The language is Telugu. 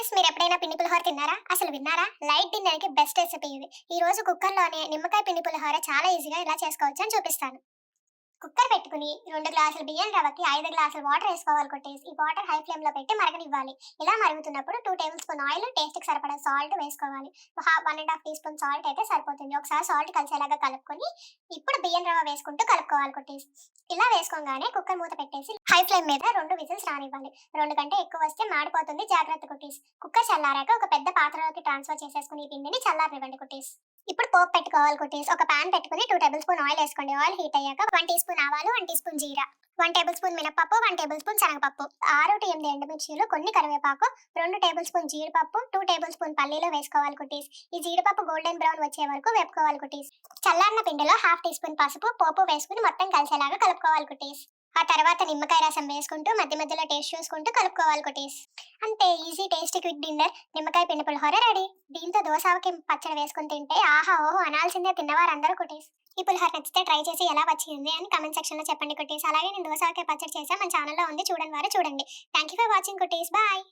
కుటీస్ మీరు ఎప్పుడైనా పిండి పులిహోర తిన్నారా? అసలు విన్నారా? లైట్ డిన్నర్‌కి బెస్ట్ రెసిపీ ఇది. ఈ రోజు కుక్కర్‌లోనే నిమ్మకాయ పిండి పులిహోర చాలా ఈజీగా ఎలా చేసుకోవచ్చని చూపిస్తాను. కుక్కర్ పెట్టుకుని 2 గ్లాసులు బియ్యం రవ్వకి 5 గ్లాసులు వాటర్ వేసుకోవాలి కొట్టేసి. ఈ వాటర్ హై ఫ్లేమ్‌లో పెట్టి మరగనివ్వాలి. ఇలా మరుగుతున్నప్పుడు 2 టేబుల్ స్పూన్ ఆయిల్, టేస్ట్‌కి సరిపడా సాల్ట్ వేసుకోవాలి. 1 ½ టీ స్పూన్ సాల్ట్ అయితే సరిపోతుంది. ఒకసారి సాల్ట్ కలిసేలాగా కలుపుకొని ఇప్పుడు బియ్యం రవ్వ వేసుకుంటూ కలుపుకోవాలి కొట్టేసి. ఇలా వేసుకోగానే కుక్కర్ మూత పెట్టేసి హై ఫ్లేమ్ మీద 2 విజిల్స్ రానివ్వాలి. 2 కంటే ఎక్కువ వస్తే మాడిపోతుంది, జాగ్రత్త కుటీస్. కుక్కర్ చల్లారాక ఒక పెద్ద పాత్రలోకి ట్రాన్స్‌ఫర్ చేసేసుకుని ఈ పిండిని చల్లారనివ్వండి కుటీస్. ఇప్పుడు పోపు పెట్టుకోవాలి కుటీస్. ఒక పాన్ పెట్టుకుని 2 టేబుల్ స్పూన్ ఆయిల్ వేసుకోండి. ఆయిల్ హీట్ అయ్యాక 1 టీ స్పూన్ ఆవాలు, 1 టీ స్పూన్ జీరా, 1 టేబుల్ స్పూన్ మినపప్పు, 1 టేబుల్ స్పూన్ శనగపప్పు, 6-8 ఎండుమిర్చీలు, కొన్ని కరివేపాకు, 2 టేబుల్ స్పూన్ జీడిపప్పు, 2 టేబుల్ స్పూన్ పల్లీలు వేసుకోవాలి కుటీస్. ఈ జీడిపప్పు గోల్డెన్ బ్రౌన్ వచ్చే వరకు వేపుకోవాలి కుటీస్. చల్లారిన పిండిలో 1/2 టీ స్పూన్ పసుపు, పోపు వేసుకుని మొత్తం కలిసేలాగా కలుపుకోవాలి కుటీస్. ఆ తర్వాత నిమ్మకాయ రసం వేసుకుంటూ మధ్య మధ్యలో టేస్ట్ చూసుకుంటూ కలుపుకోవాలి కుటీస్. అంతే, ఈజీ టేస్టీ క్విక్ డిన్నర్ నిమ్మకాయ పిండి పులిహోర రెడీ. దీంతో దోసకి పచ్చడి వేసుకుని తింటే ఆహా ఓహో అనాల్సిందే తిన్నవారందరూ కుటీస్. ఈ పులిహోర నచ్చితే ట్రై చేసి ఎలా వచ్చింది అని కామెంట్ సెక్షన్ లో చెప్పండి కుటీస్. అలాగే నేను దోసకి పచ్చడి చేసా, మన ఛానల్లో ఉంది, చూడండి వారు చూడండి. Thank you for watching cuties. Bye.